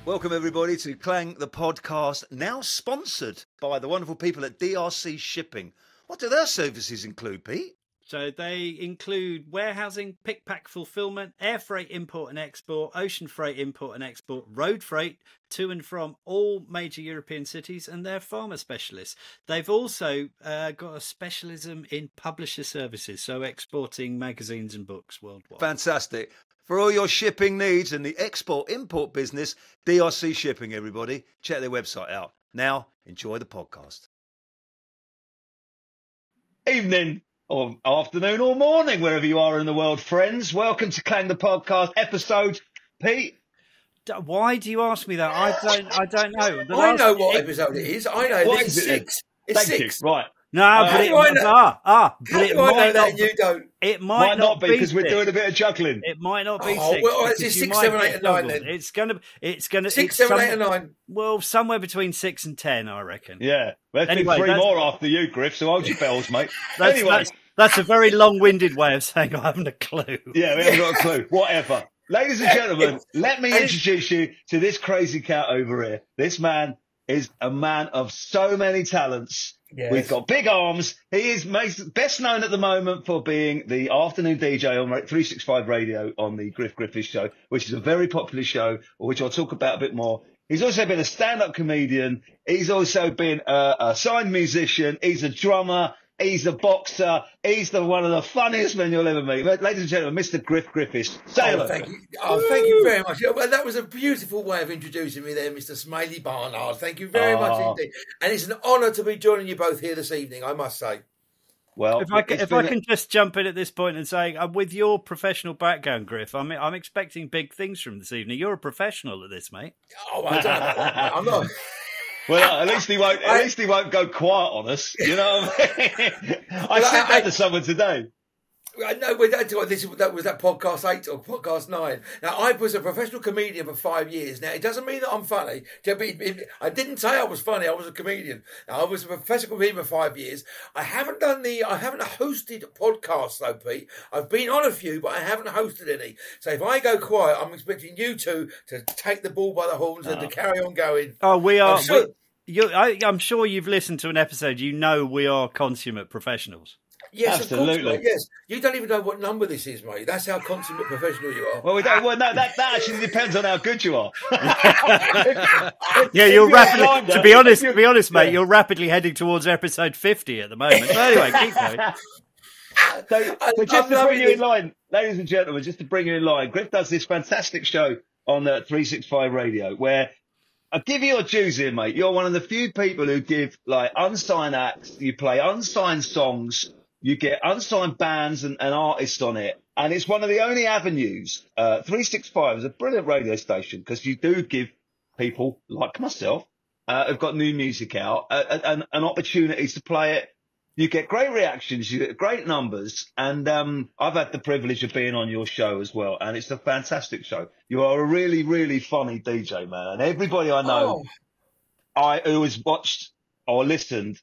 Welcome everybody to Clang the podcast, now sponsored by the wonderful people at DRC Shipping. What do their services include, Pete? So they include warehousing, pick-pack fulfillment, air freight import and export, ocean freight import and export, road freight to and from all major European cities, and they're pharma specialists. They've also got a specialism in publisher services, so exporting magazines and books worldwide. Fantastic. For all your shipping needs and the export-import business, DRC Shipping, everybody. Check their website out. Now, enjoy the podcast. Evening, or afternoon, or morning, wherever you are in the world, friends. Welcome to Clang the podcast episode. Pete? Why do you ask me that? I don't know. I know what episode it is. I know. What This is is it? 6. It's Thank 6. you. Right. No, but it might not. How do I know that and you don't? It Might not be because we're doing a bit of juggling. It might not be 6. Well, it's 6, 7, 8, and 9 then. It's gonna 6, 7, 8, and 9. Well, somewhere between 6 and 10, I reckon. Yeah. There's Anyway, been 3 that's- more after you, Griff, so hold your bells, mate. That's a very long-winded way of saying I haven't a clue. Yeah, we haven't got a clue. Whatever. Ladies and gentlemen, let me introduce you to this crazy cat over here. This man is a man of so many talents. Yes. We've got big arms. He is best known at the moment for being the afternoon DJ on 365 Radio on the Griff Giffiths show, which is a very popular show, which I'll talk about a bit more. He's also been a stand-up comedian. He's also been a signed musician. He's a drummer. He's a boxer. He's one of the funniest men you'll ever meet. Ladies and gentlemen, Mr. Griff Giffiths. Say hello. Thank you. Thank you very much. Well, that was a beautiful way of introducing me there, Mr. Smiley Barnard. Thank you very much indeed. And it's an honour to be joining you both here this evening, I must say. Well, if I can just jump in at this point and say, with your professional background, Griff, I'm expecting big things from this evening. You're a professional at this, mate. Oh, I don't know. I'm not. Well, at least he won't. At least he won't go quiet on us. You know what I mean? I said that to someone today. No, that was that podcast 8 or podcast 9. Now, I was a professional comedian for 5 years. Now, it doesn't mean that I'm funny. I didn't say I was funny. I was a comedian. Now, I was a professional comedian for 5 years. I haven't hosted podcasts though, Pete. I've been on a few, but I haven't hosted any. So if I go quiet, I'm expecting you two to take the bull by the horns and to carry on going. Oh, we are. I'm sure you've listened to an episode. You know we are consummate professionals. Yes, absolutely. Of course, yes. You don't even know what number this is, mate. That's how consummate professional you are. Well, no, that actually depends on how good you are. Yeah, you're rapidly. To be honest, mate, you're rapidly heading towards episode 50 at the moment. So anyway, keep going. So just to bring you in line, ladies and gentlemen, just to bring you in line, Griff does this fantastic show on 365 Radio where I'll give you your dues here, mate. You're one of the few people who give like unsigned acts. You play unsigned songs. You get unsigned bands and artists on it. And it's one of the only avenues. 365 is a brilliant radio station because you do give people like myself who've got new music out an opportunities to play it. You get great reactions. You get great numbers. And I've had the privilege of being on your show as well. And it's a fantastic show. You are a really, really funny DJ, man. And everybody I know who has watched or listened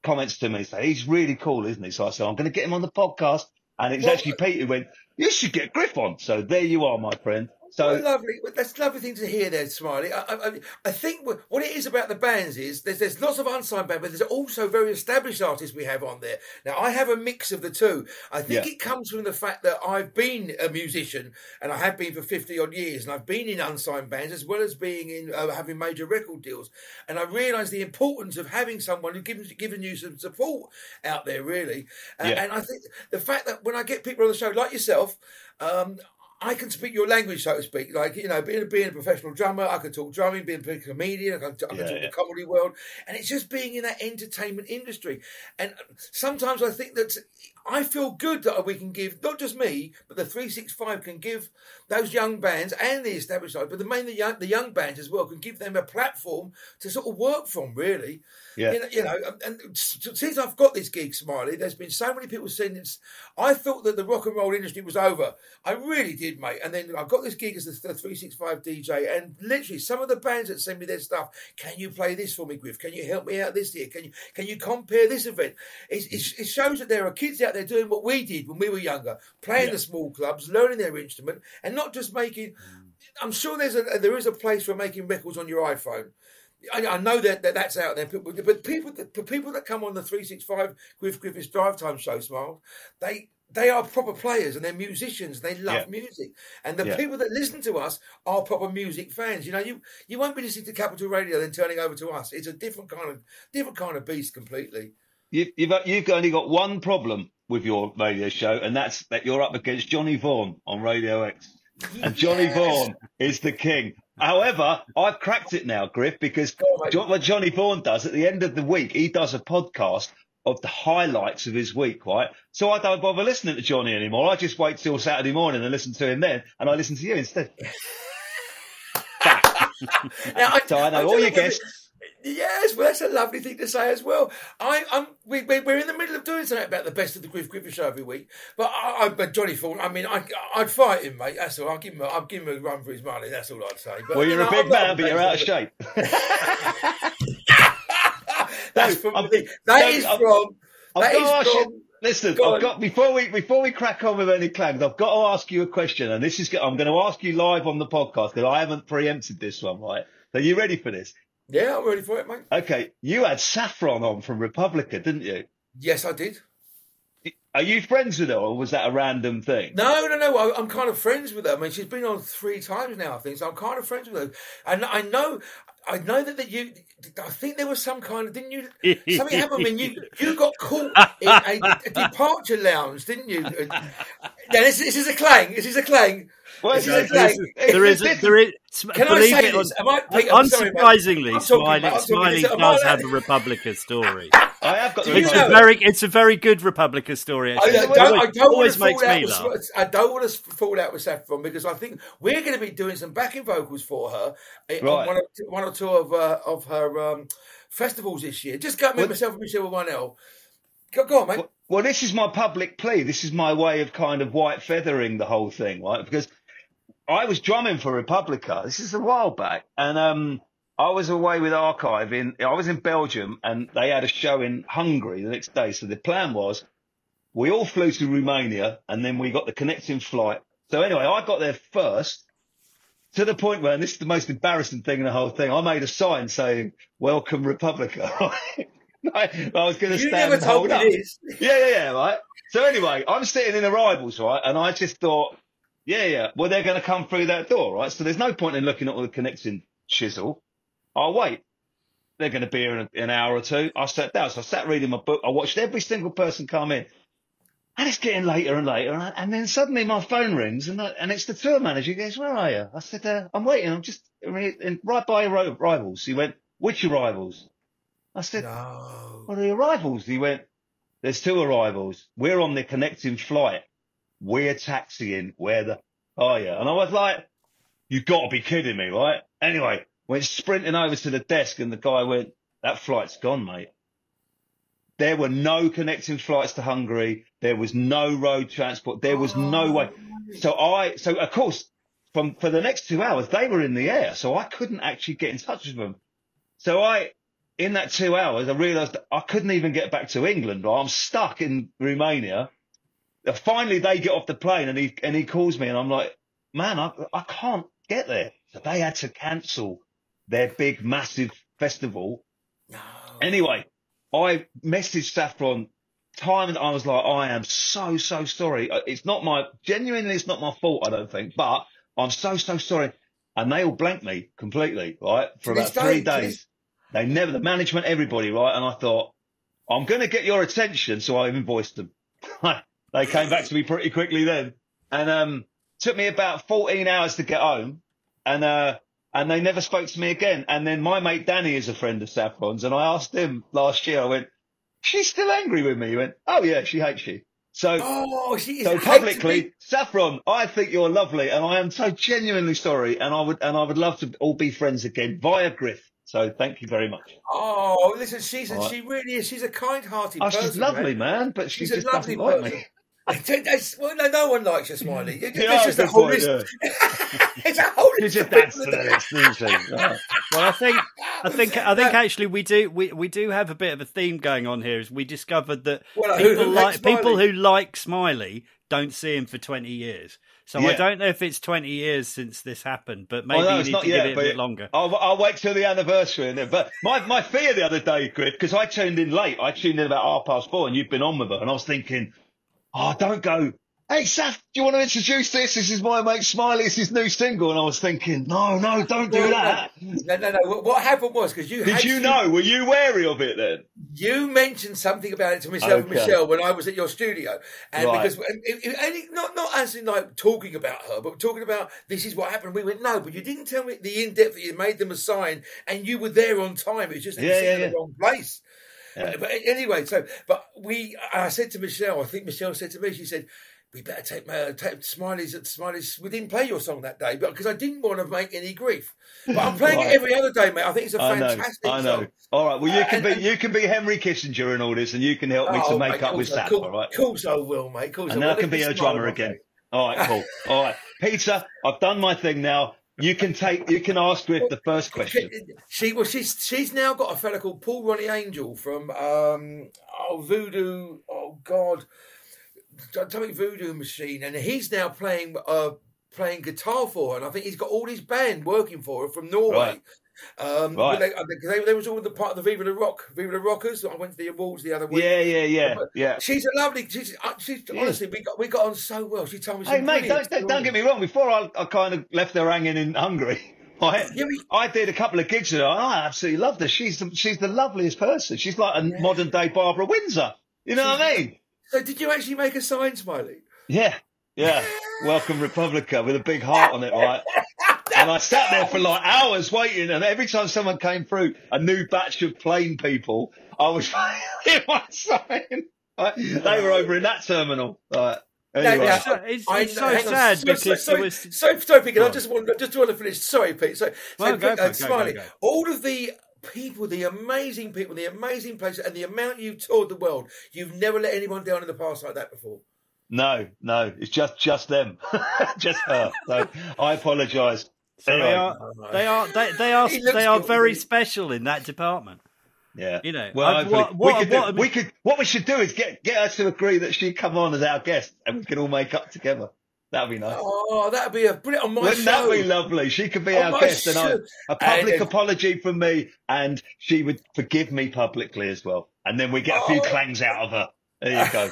comments to me say, he's really cool, isn't he? So I said, I'm going to get him on the podcast. And it's actually Pete who went, you should get Griff on. So there you are, my friend. So lovely. That's a lovely thing to hear there, Smiley. I think what it is about the bands is there's lots of unsigned bands, but there's also very established artists we have on there. Now, I have a mix of the two. I think it comes from the fact that I've been a musician, and I have been for 50-odd years, and I've been in unsigned bands as well as being in having major record deals. And I realise the importance of having someone who's giving you some support out there, really. And I think the fact that when I get people on the show like yourself, I can speak your language, so to speak. Like, you know, being a professional drummer, I can talk drumming, being a comedian, I can talk the comedy world. And it's just being in that entertainment industry. And sometimes I think that I feel good that we can give, not just me, but the 365 can give those young bands and the established side, but mainly the young bands as well, can give them a platform to sort of work from, really. Yeah. You know, and since I've got this gig, Smiley, there's been so many people saying this. I thought that the rock and roll industry was over. I really did, mate. And then I got this gig as the 365 DJ, and literally some of the bands that send me their stuff, can you play this for me, Griff? Can you help me out this year? Can you compare this event? It shows that there are kids out there doing what we did when we were younger, playing the small clubs, learning their instrument, and not just making I'm sure there is a place for making records on your iPhone. I know that's out there, but people that come on the 365 Griff Giffiths Drive Time show, Smile, they are proper players and they're musicians. They love music, and the people that listen to us are proper music fans. You know, you won't be listening to Capital Radio then turning over to us. It's a different kind of beast completely. You've only got one problem with your radio show, and that's that you're up against Johnny Vaughan on Radio X, and Johnny Vaughan is the king. However, I've cracked it now, Griff, because what Johnny Vaughan does at the end of the week, he does a podcast of the highlights of his week, right? So I don't bother listening to Johnny anymore. I just wait till Saturday morning and listen to him then, and I listen to you instead. Now, so I know all your guests. Yes, well, that's a lovely thing to say as well. We're in the middle of doing something about the best of the Griff Giffiths show every week. But Johnny Vaughan, I mean, I'd fight him, mate. That's all. I'll give him a run for his money. That's all I'd say. But, well, you're a big man, but you're out of shape. Listen, before we crack on with any Clangs, I've got to ask you a question, and I'm going to ask you live on the podcast because I haven't preempted this one, right? So you ready for this? Yeah, I'm ready for it, mate. Okay, you had Saffron on from Republica, didn't you? Yes, I did. Are you friends with her, or was that a random thing? No. I'm kind of friends with her. I mean, she's been on 3 times now, I think, so I'm kind of friends with her. And I know that you. I think there was some kind of. Didn't you? Something happened when you got caught in a departure lounge, didn't you? Yeah, this is a Clang. This is a Clang. Well, there is. Can I say this? Unsurprisingly, Smiley does have a Republica story. I have got. It's a very good Republica story. Actually. I don't want to fall out with Saffron because I think we're going to be doing some backing vocals for her on one or two of her festivals this year. Just got me myself and Michelle with 1L. Go on, mate. Well, this is my public plea. This is my way of kind of white feathering the whole thing, right? Because I was drumming for Republica. This is a while back, and I was away with Archive I was in Belgium, and they had a show in Hungary the next day. So the plan was we all flew to Romania, and then we got the connecting flight. So anyway, I got there first, to the point where, and this is the most embarrassing thing in the whole thing, I made a sign saying "Welcome Republica." I was going to stand and hold up. Yeah, right. So anyway, I'm sitting in arrivals, right, and I just thought, well, they're going to come through that door, right? So there's no point in looking at all the connecting chisel. I'll wait. They're going to be here in an hour or two. I sat down. So I sat reading my book. I watched every single person come in. And it's getting later and later. And then suddenly my phone rings and it's the tour manager. He goes, "Where are you?" I said, "I'm waiting. I'm just right by your arrivals." He went, "Which arrivals?" I said, "No. What are the arrivals?" He went, "There's 2 arrivals. We're on the connecting flight. We're taxiing. Where the are you?" And I was like, "You've got to be kidding me, right?" Anyway, went sprinting over to the desk and the guy went, "That flight's gone, mate." There were no connecting flights to Hungary. There was no road transport. There was no way. So of course, for the next 2 hours, they were in the air. So I couldn't actually get in touch with them. So in that 2 hours, I realised I couldn't even get back to England. Right? I'm stuck in Romania. Finally, they get off the plane and he calls me and I'm like, "Man, I can't get there." So they had to cancel their big, massive festival. No. Anyway, I messaged Saffron time and I was like, "I am so sorry. It's not my fault, I don't think, but I'm so sorry." And they all blanked me completely, right? For about 3 days. The management, everybody, right? And I thought, I'm going to get your attention. So I invoiced them. They came back to me pretty quickly then. And took me about 14 hours to get home. And they never spoke to me again. And then my mate Danny is a friend of Saffron's. And I asked him last year, I went, "She's still angry with me?" He went, "Oh, yeah, she hates you." So, publicly, Saffron, I think you're lovely. And I am so genuinely sorry. And I would love to all be friends again via Griff. So thank you very much. Oh, listen, she really is. She's a kind-hearted person. She's lovely, man, but she just doesn't like me. Well, no one likes you, Smiley. It's just a whole list. It's a whole list. Well, I think actually we do have a bit of a theme going on here. As we discovered that people who like Smiley don't see him for 20 years. So I don't know if it's 20 years since this happened, but maybe no, you need to give it a bit longer. I'll wait till the anniversary. But my fear the other day, Griff, because I tuned in late. I tuned in about 4:30, and you've been on with her, and I was thinking, don't go. Hey, Saf, do you want to introduce this? This is my mate Smiley. It's his new single. And I was thinking, no, don't do that. No. What happened was, because you Did you know? Were you wary of it then? You mentioned something about it to myself and Michelle when I was at your studio. And because, not as in like talking about her, but talking about this is what happened. We went, no, but you didn't tell me the in-depth that you made them a sign and you were there on time. It was just in the wrong place. Yeah. But anyway, I said to Michelle, I think Michelle said to me, she said, we better take Smiley's. We didn't play your song that day, because I didn't want to make any grief. But I'm playing it every other day, mate. I think it's a fantastic song. I know. All right. Well, you can be Henry Kissinger in all this, and you can help me to make up with Saf. All right. Of course I will, mate. And I can be her drummer again. All right. Cool. All right, Peter. I've done my thing now. You can ask Griff the first question. She's now got a fella called Paul Ronnie Angel from Voodoo. Oh God. Voodoo Machine, and he's now playing guitar for her, and I think he's got all his band working for her from Norway. They was all the part of the Viva la Rockers. I went to the awards the other week. Yeah. She's a lovely. She's honestly, we got on so well. She told me. Hey mate, don't get me wrong. Before I kind of left her hanging in Hungary. I did a couple of gigs with her. I absolutely loved her. She's the loveliest person. She's like a modern day Barbara Windsor. You know what I mean? So did you actually make a sign, Smiley? Yeah. Welcome Republica with a big heart on it, right? And I sat there for like hours waiting, and every time someone came through, a new batch of plane people, I was in my sign. Right? They were over in that terminal. Right. Anyway. It's so sad because it was so big. I just want to finish. Sorry, Pete. Smiley, all of the people, the amazing people, the amazing places, and the amount you've toured the world, you've never let anyone down in the past like that before. No, it's just them, just her. So I apologise. So anyway. They are very special in that department. Yeah, you know. Well, what we should do is get her to agree that she'd come on as our guest, and we can all make up to forgive her. That'd be nice. Oh, that'd be a brilliant on my Wouldn't show. That be lovely? She could be our guest, and a public apology from me, and she would forgive me publicly as well. And then we get a few clangs out of her. There you go.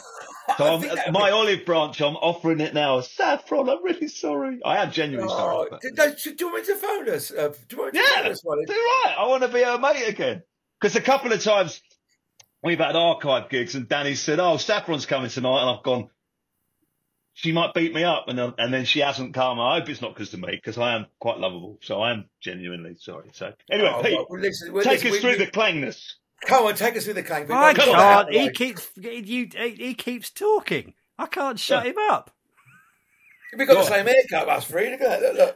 So my olive branch, I'm offering it now. Saffron, I'm really sorry. I am genuinely sorry. But... Do you want me to phone us? Do you want me to phone us, do right. I want to be her mate again. Because a couple of times we've had archive gigs, and Danny said, Saffron's coming tonight, and I've gone, she might beat me up, and then she hasn't come. I hope it's not because of me, because I am quite lovable. So I am genuinely sorry. So anyway, Pete, take us through the clangness. Come on, take us through the clang. I can't. He keeps talking. I can't shut him up. We've got the same haircut, us three. Look at that. Look.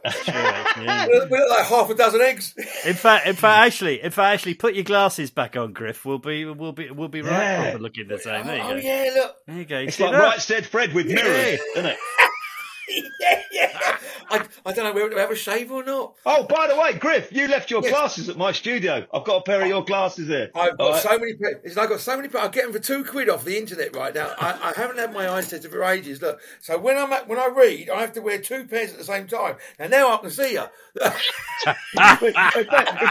We look like half a dozen eggs. In fact, Ashley, put your glasses back on, Griff. We'll be right proper looking the same. There you go. Yeah, look. There you go. It's like Right Said Fred with mirrors, isn't it? Yeah. I don't know whether to have a shave or not. Oh, by the way, Griff, you left your glasses at my studio. I've got a pair of your glasses there. I've got so many pairs. I've got so many pairs. I get them for £2 off the internet right now. I haven't had my eyes tested for ages. Look, so when I read, I have to wear two pairs at the same time. And now I can see you. If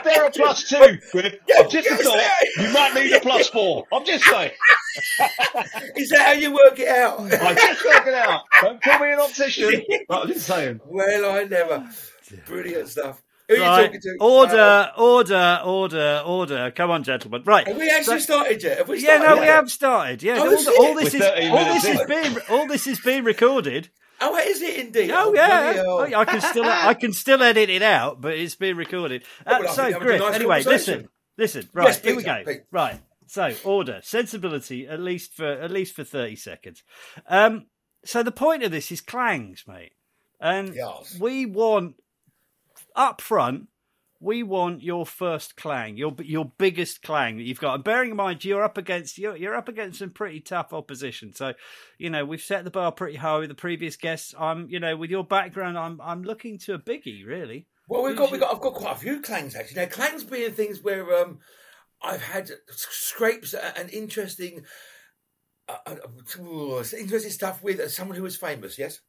they're a +2, Griff, I've just thought you might need a +4. I'm just saying. Is that how you work it out? I just work it out. Don't call me an optician. I'm just saying. Well, I never. Brilliant stuff. Who are you talking to? Order. Come on, gentlemen. Right. Have we actually started yet? Have we started? Yeah, no, we have started. Yeah, all this is being recorded. Oh, is it indeed? Oh, yeah. I can still edit it out, but it's being recorded. So, Griff, anyway, listen. Right, yes, here we go. Please. Right. So, order, sensibility, at least for 30 seconds. So the point of this is clangs, mate. And we want up front. We want your first clang, your biggest clang that you've got. And bearing in mind you're up against some pretty tough opposition. So, we've set the bar pretty high with the previous guests. With your background, I'm looking to a biggie, really. Well, I've got quite a few clangs actually. Now, clangs being things where I've had scrapes and interesting stuff with someone who was famous. Yes.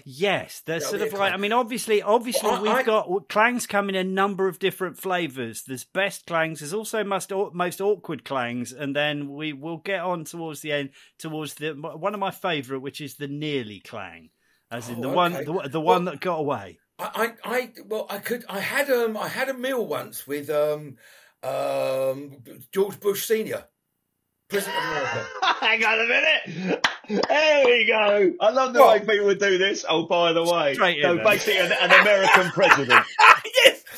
Yes, they're That'll sort be of a like. Clang. I mean, obviously, we've got Clangs come in a number of different flavors. There's best Clangs. There's also most awkward Clangs, and then we will get on towards the end towards the one of my favorite, which is the nearly Clang, as in the one that got away. I had a meal once with George Bush Senior, President of America. Hang on a minute. There we go. I love the way people would do this. Oh, by the way, basically an American president.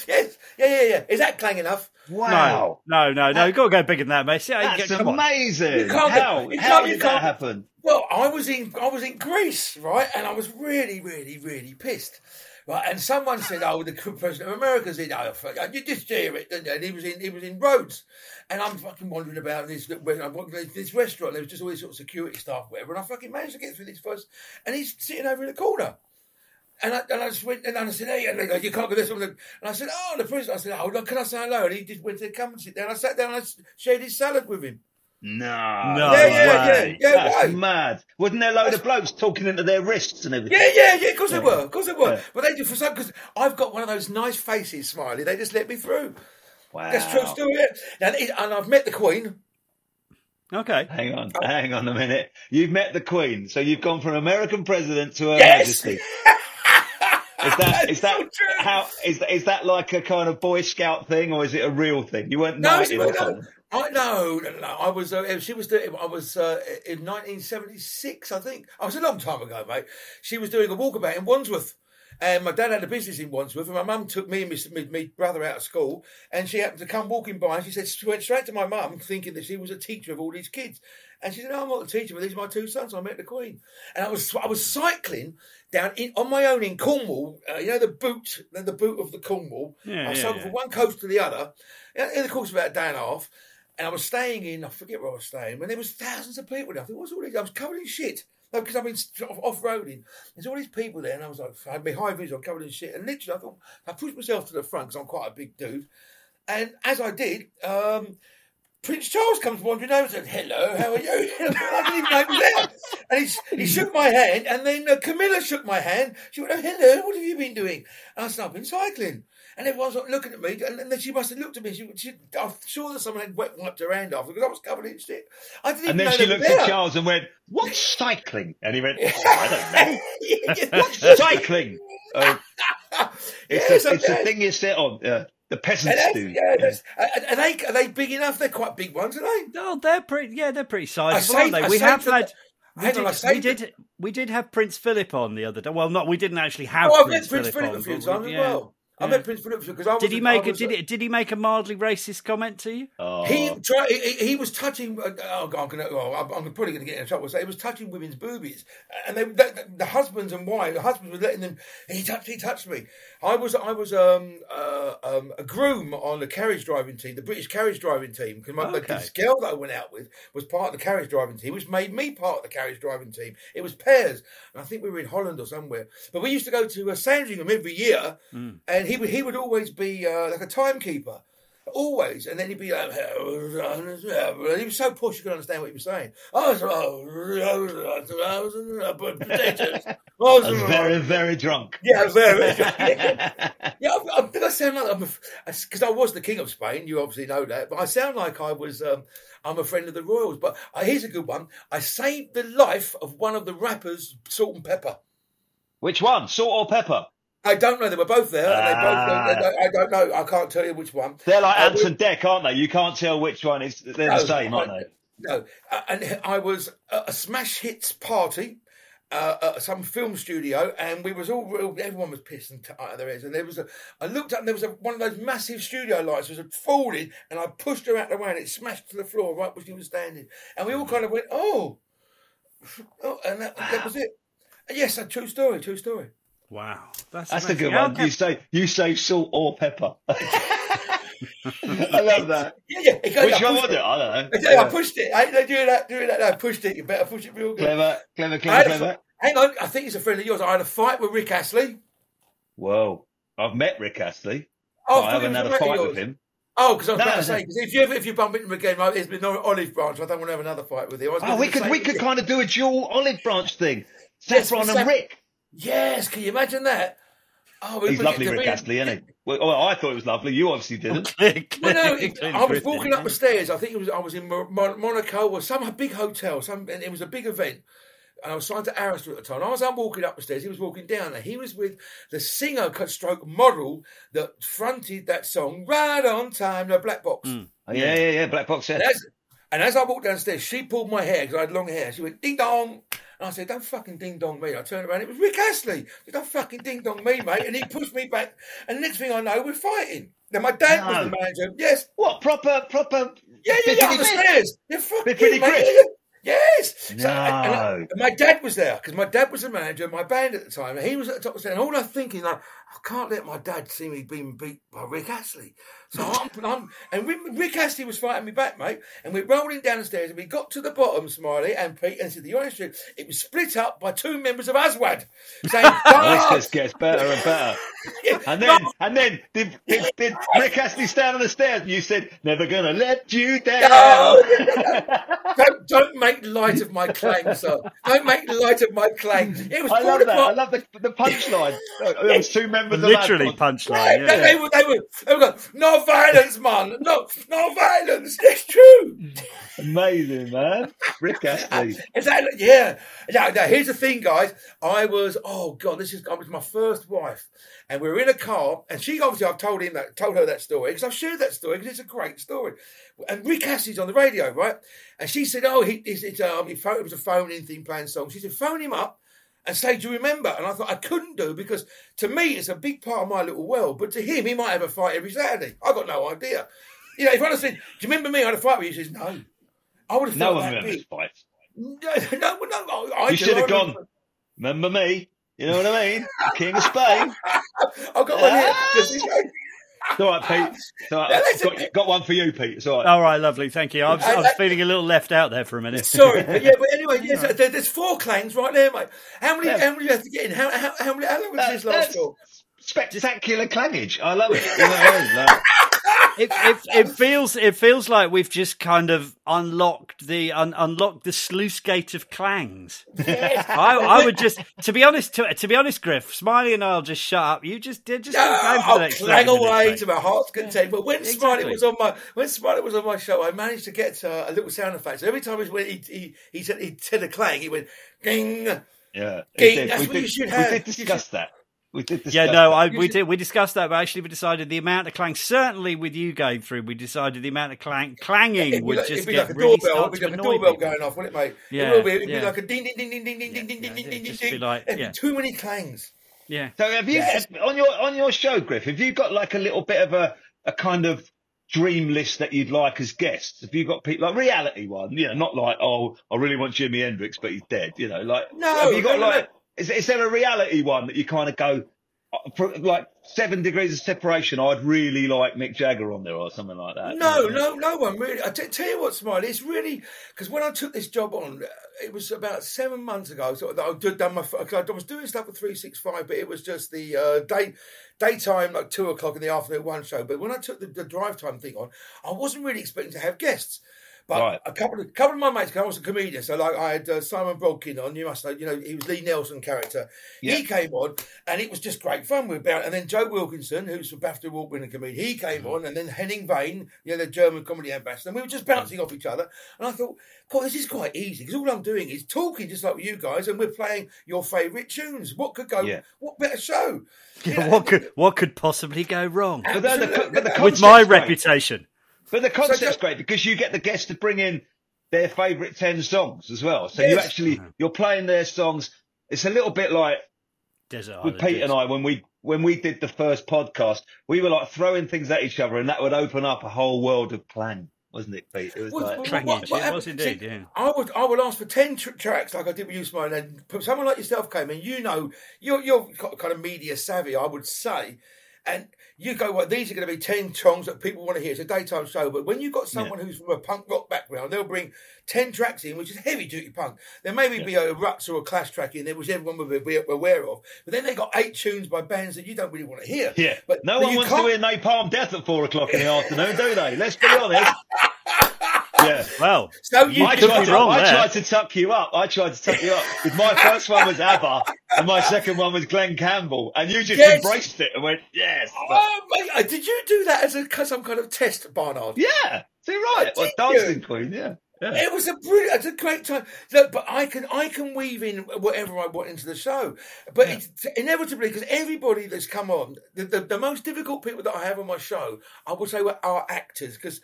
yes, yeah. Is that Clang enough? Wow. No. You've got to go bigger than that, mate. That's amazing. How did that happen? Well, I was in Greece, right, and I was really, really, really pissed. Right, and someone said, "Oh, the president of America's in." Oh, you just hear it, didn't you? And he was in Rhodes, and I'm fucking wandering about this restaurant. There was just all this sort of security staff, whatever, and I fucking managed to get through this first. And he's sitting over in the corner, and I just went and I said, "Hey," and they go, "You can't go this one." And I said, "Oh, the president." I said, "Oh, look, can I say hello?" And he just went to come and sit down. I sat down and I shared his salad with him. No. Yeah. That's mad. Wasn't there a load of blokes talking into their wrists and everything? Yeah. Of course they were. Yeah. But they do for some because I've got one of those nice faces, Smiley. They just let me through. Wow. That's true story. And I've met the Queen. Okay. Hang on a minute. You've met the Queen, so you've gone from American president to Her Majesty. Is that like a kind of Boy Scout thing, or is it a real thing? You weren't knighted or something? No. I was. She was doing. I was in 1976. I think. I was a long time ago, mate. She was doing a walkabout in Wandsworth, and my dad had a business in Wandsworth, and my mum took me and my brother out of school, and she happened to come walking by, and she went straight to my mum, thinking that she was a teacher of all these kids, and she said, "No, I'm not a teacher, but these are my two sons. I met the Queen," and I was cycling down on my own in Cornwall. The boot of the Cornwall. I cycled from one coast to the other in the course of about a day and a half. And I was staying in, I forget where I was staying, and there was thousands of people there. I thought, what's all this? I was covered in shit. No, because I've been sort of off-roading. There's all these people there, and I was like, I had my high vis on, covered in shit. And literally, I thought, I pushed myself to the front, because I'm quite a big dude. And as I did, Prince Charles comes wandering over and said, "Hello, how are you?" I didn't even know he was there. And he shook my hand, and then Camilla shook my hand. She went, "Oh, hello, what have you been doing?" And I said, "I've been cycling." And everyone's like looking at me, and then she must have looked at me. I'm sure that someone had wiped her hand off because I was covered in shit. I didn't even know. And then she looked at Charles and went, "What's cycling?" And he went, "I don't know." What's cycling? It's a thing you sit on. The peasants do. Are they big enough? They're quite big ones, aren't they? No, they're pretty sizable, aren't they? We did have Prince Philip on the other day. Well, we didn't actually have Prince Philip a few times as well. I met Prince Philip because I was. Did he make a mildly racist comment to you? Oh. He was touching. I'm probably going to get in trouble. So he was touching women's boobies, and the husbands and wives. The husbands were letting them. He touched me. I was a groom on the carriage driving team, the British carriage driving team, because this girl that I went out with was part of the carriage driving team, which made me part of the carriage driving team. It was pairs, and I think we were in Holland or somewhere. But we used to go to Sandringham every year, and he would always be like a timekeeper. Always, and then he'd be like, he was so posh you couldn't understand what he was saying. Potatoes. I was very, very drunk. Yeah, very drunk. I think I sound like because I was the king of Spain. You obviously know that, but I sound like I was. I'm a friend of the royals. But here's a good one. I saved the life of one of the rappers, Salt and Pepper. Which one, Salt or Pepper? I don't know. They were both there. And I don't know. I can't tell you which one. They're like Ants and Dec, aren't they? You can't tell which one is. They're the same, aren't they? No. And I was at a Smash Hits party at some film studio, and we was everyone was pissed and out of their heads. And I looked up, and there was one of those massive studio lights was falling, and I pushed her out of the way, and it smashed to the floor right where she was standing. And we all kind of went, oh, and that was it. And yes, a true story. Wow, that's a good one. You say Salt or Pepper. I love that. Yeah. Which one was it? I don't know. I pushed it. I ain't doing that. I pushed it. You better push it real good. Clever. Hang on, I think he's a friend of yours. I had a fight with Rick Astley. Whoa, I've met Rick Astley. Oh, I haven't had a fight with him. Oh, because I was about to say, because if you bump into him again, there's been no olive branch. I don't want to have another fight with him. We could kind of do a dual olive branch thing. Saffron and Rick. Yes, can you imagine that? Oh, he's lovely, Rick Astley, isn't he? Well, I thought it was lovely. You obviously didn't. I was walking up the stairs. I think I was in Monaco or some big hotel. And it was a big event. And I was signed to Arista at the time. I was walking up the stairs. He was walking down there. He was with the singer stroke model that fronted that song right on time. The Black Box. Oh, yeah. Black Box. Yeah. And as I walked downstairs, she pulled my hair because I had long hair. She went ding dong. And I said, don't fucking ding-dong me. I turned around, it was Rick Astley. Said, don't fucking ding-dong me, mate. And he pushed me back. And the next thing I know, we're fighting. Now, my dad was the manager. Yes. What, proper... Yeah, on the stairs. You're fucking Griff. Yes. No. So, and my dad was there because my dad was the manager of my band at the time. And he was at the top of the stairs. And all I'm thinking, like, I can't let my dad see me being beat by Rick Astley. So Rick Astley was fighting me back, mate. And we're rolling down the stairs and we got to the bottom, Smiley and Pete, and said, the honest truth, it was split up by two members of Aswad. Saying, this just gets better and better. And then did Rick Astley stand on the stairs and you said, never gonna let you down. No. Don't make light of my clang, sir. Don't make light of my clang. It was I love that. I love the punchline. There was two members literally of punchline. Right. Yeah. They were going, no violence, man. No violence. It's true. Amazing, man. Rick Astley. Yeah. Now, here's the thing, guys. I was my first wife. And we were in a car, and she obviously, I've told her that story, because I've shared that story, because it's a great story. And Rick Astley's on the radio, right? And she said, it was a phone-in thing playing songs. She said, phone him up and say, do you remember? And I thought I couldn't do, because to me, it's a big part of my little world. But to him, he might have a fight every Saturday. I got no idea. You know, if I'd have said, do you remember me? I had a fight with you. He says, no. I would have no felt one that remembers big. fights. No. You should have gone, remember me? You know what I mean? King of Spain. I've got one here. It's all right, Pete. It's all right. Got one for you, Pete. It's all right. All right, lovely. Thank you. I was feeling a little left out there for a minute. Sorry, but anyway, yes, there's 4 clangs right there, mate. How many do you have to get in? How long was this last for? Spectacular clangage. I love it. You know what I mean? It feels like we've just kind of unlocked the sluice gate of clangs. Yes. I would just, to be honest, Griff, Smiley and I'll just shut up. You just I'll clang away to my heart's content. But when Smiley was on my show, I managed to get a little sound effect. So every time he said a clang, he went ding. Yeah, ding. That's what you should have. We did discuss that. We discussed that, but actually we decided the amount of clang, certainly with you going through, we decided the amount of clanging would just get like really start to to annoy a doorbell people. going off, wouldn't it, mate? Yeah, it'd be like a ding, ding, ding, ding, ding, ding, ding, ding, ding, ding, ding, ding, ding. Too many clangs. Yeah. So have you on your show, Griff? Have you got like a little bit of a kind of dream list that you'd like as guests? Have you got people like reality one? You know, not like I really want Jimi Hendrix, but he's dead. You know, like have you got is there a reality one that you kind of go? For like 7 degrees of separation, I'd really like Mick Jagger on there or something like that. No one really. I tell you what, Smiley, it's really because when I took this job on, it was about 7 months ago. So I was doing stuff at 365, but it was just the daytime, like 2:00 in the afternoon, one show. But when I took the drive time thing on, I wasn't really expecting to have guests. But a couple of my mates, because I was a comedian, so like I had Simon Brodkin on. You must know, he was Lee Nelson character. Yeah. He came on, and it was just great fun. And then Joe Wilkinson, who's a BAFTA award-winning comedian, he came on, and then Henning Wehn, the German comedy ambassador. And we were just bouncing off each other. And I thought, God, this is quite easy because all I'm doing is talking, just like with you guys, and we're playing your favourite tunes. What could go? Yeah. What better show? Yeah, what could possibly go wrong? But the with my reputation. But the concept's great because you get the guests to bring in their favourite 10 songs as well. So you're playing their songs. It's a little bit like with Pete and I when we did the first podcast, we were like throwing things at each other, and that would open up a whole world of clang, wasn't it, Pete? It was clangage. It was indeed. Yeah. I would ask for 10 tracks like I did with you, Smiley. And someone like yourself came in. You're kind of media savvy, I would say. And you go, well, these are going to be 10 songs that people want to hear. It's a daytime show. But when you've got someone who's from a punk rock background, they'll bring 10 tracks in, which is heavy-duty punk. There may be a Ruts or a Clash track in there, which everyone will be aware of. But then they've got 8 tunes by bands that you don't really want to hear. Yeah. But no one wants to hear Napalm Death at 4:00 in the afternoon, do they? Let's be honest. Yeah. Well, so you I tried to tuck you up. Because my first one was ABBA and my second one was Glenn Campbell. And you just embraced it and went, yes. Did you do that as some kind of test, Barnard? Yeah. See, right. Well, Dancing Queen, yeah. It was a great time. Look, but I can weave in whatever I want into the show. But it's inevitably, because everybody that's come on, the most difficult people that I have on my show, I would say are actors, because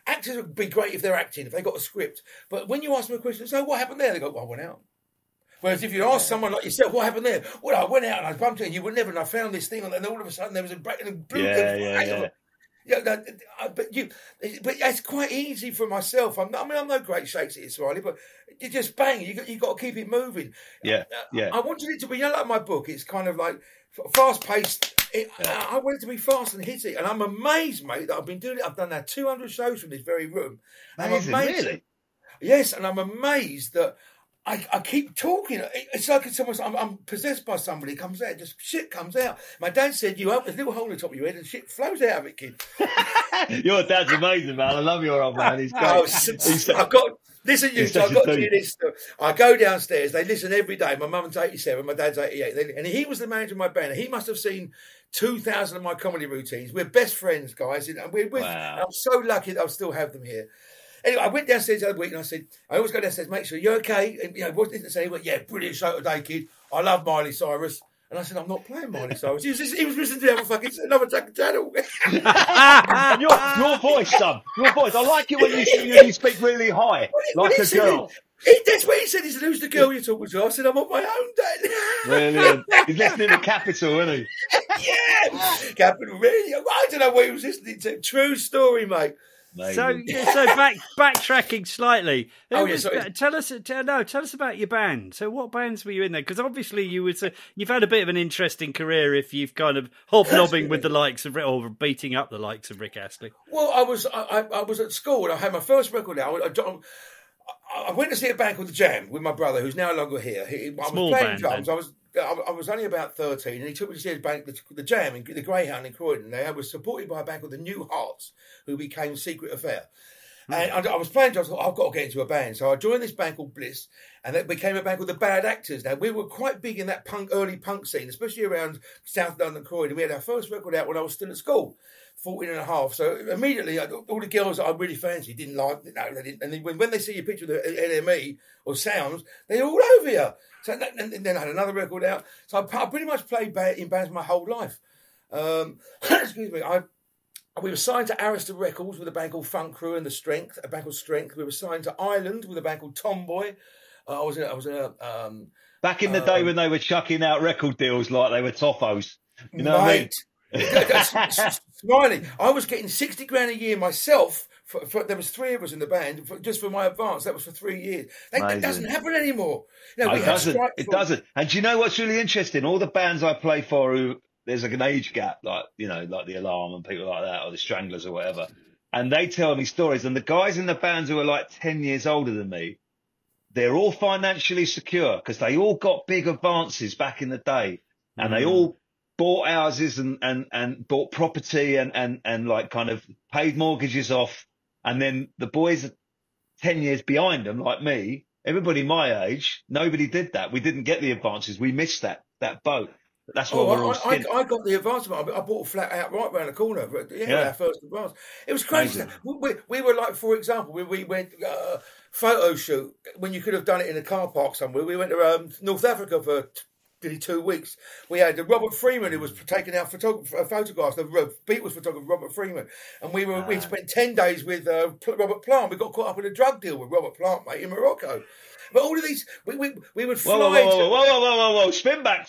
actors would be great if they're acting, if they got a script. But when you ask them a question, so what happened there? They go, well, I went out. Whereas if you ask someone like yourself, what happened there? Well, I went out and I bumped it, and you would never, and I found this thing, and then all of a sudden there was a break and blue. Yeah, but it's quite easy for myself. I'm no great Shakespeare, Smiley, but you just bang. You got to keep it moving. Yeah. I wanted it to be, like my book. It's kind of like fast paced. I want it to be fast and hitty, and I'm amazed, mate, that I've been doing it. I've done now 200 shows from this very room. Amazing, really? Yes, and I'm amazed that I keep talking. It's like it's almost I'm possessed by somebody. It comes out, just shit comes out. My dad said you open a little hole in the top of your head and shit flows out of it, kid. Your dad's amazing, man. I love your old man. He's great. I've got listen, you. So I've got to do this. I go downstairs. They listen every day. My mum's 87, my dad's 88, and he was the manager of my band. He must have seen 2,000 of my comedy routines. We're best friends, guys. And I'm so lucky that I still have them here. Anyway, I went downstairs the other week and I said, I always go downstairs, make sure you're okay. And, what did it say? He went, yeah, brilliant show today, kid. I love Miley Cyrus. And I said, I'm not playing Miley Cyrus. He was listening to another channel. And your voice, son. Your voice. I like it when you speak really high, like a girl. That's what he said. He said, who's the girl you're talking to? I said, I'm on my own, Dad. Brilliant. He's listening to Capital, isn't he? Yeah. Capital Radio. I don't know what he was listening to. True story, mate. Amazing. So backtracking slightly. Tell us about your band. So what bands were you in there? Because obviously you've had a bit of an interesting career if you've kind of hobnobbing with the likes of or beating up the likes of Rick Astley. Well, I was at school and I had my first record out. I went to see a band called The Jam with my brother, who's no longer here. I was playing drums. I was only about 13, and he took me to see a band, the Jam, in the Greyhound in Croydon. They were supported by a band called the New Hearts, who became Secret Affair. And I was playing drums. I thought, I've got to get into a band. So I joined this band called Bliss, and it became a band called the Bad Actors. Now, we were quite big in that early punk scene, especially around South London, Croydon. We had our first record out when I was still at school, 14 and a half. So immediately, all the girls that I really fancied didn't like, they didn't. And then when they see your picture of the NME or Sounds, they're all over you. So and then I had another record out. So I pretty much played in bands my whole life. Excuse me. We were signed to Arista Records with a band called Funk Crew and a band called Strength. We were signed to Island with a band called Tomboy. I was in back in the day when they were chucking out record deals like they were toffos. You know what I mean? Smiley, I was getting 60 grand a year myself. There was 3 of us in the band just for my advance. That was for 3 years. That doesn't happen anymore. It doesn't. And do you know what's really interesting? All the bands I play for, there's like an age gap, like the Alarm and people like that, or the Stranglers or whatever. And they tell me stories. And the guys in the bands who are like 10 years older than me, they're all financially secure because they all got big advances back in the day, and they all bought houses and bought property and like kind of paid mortgages off. And then the boys 10 years behind them, like me, everybody my age, nobody did that. We didn't get the advances. We missed that boat. That's what we're all I got the advance. I bought a flat out right round the corner. Our first advance. It was crazy. We were like, for example, we went photo shoot when you could have done it in a car park somewhere. We went to North Africa for 2 weeks. We had Robert Freeman, who was taking out photographs. The Beatles photographer, Robert Freeman, and we spent 10 days with Robert Plant. We got caught up in a drug deal with Robert Plant, mate, in Morocco. But all of these, we would fly. Whoa! Spin back!